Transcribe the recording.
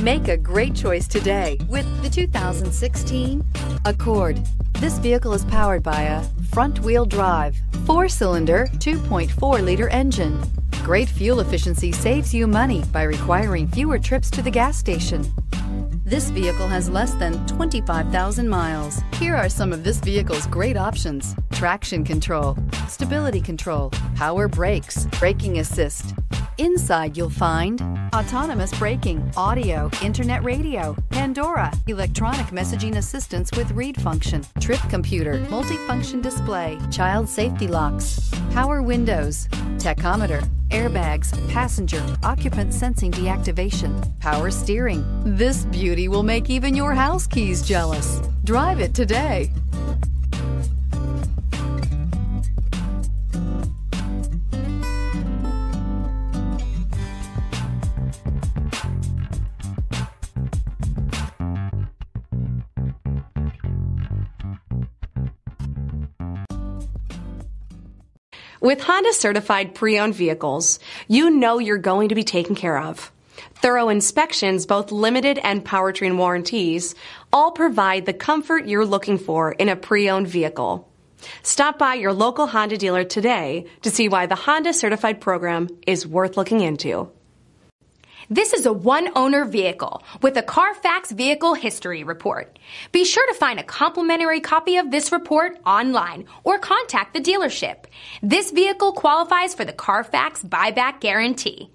Make a great choice today with the 2016 Accord. This vehicle is powered by a front-wheel drive, 4-cylinder, 2.4-liter engine. Great fuel efficiency saves you money by requiring fewer trips to the gas station. This vehicle has less than 25,000 miles. Here are some of this vehicle's great options: traction control, stability control, power brakes, braking assist. Inside you'll find autonomous braking, audio, internet radio, Pandora, electronic messaging assistance with read function, trip computer, multifunction display, child safety locks, power windows, tachometer, airbags, passenger, occupant sensing deactivation, power steering. This beauty will make even your house keys jealous. Drive it today. With Honda certified pre-owned vehicles, you know you're going to be taken care of. Thorough inspections, both limited and powertrain warranties, all provide the comfort you're looking for in a pre-owned vehicle. Stop by your local Honda dealer today to see why the Honda certified program is worth looking into. This is a one-owner vehicle with a Carfax Vehicle History Report. Be sure to find a complimentary copy of this report online or contact the dealership. This vehicle qualifies for the Carfax Buyback Guarantee.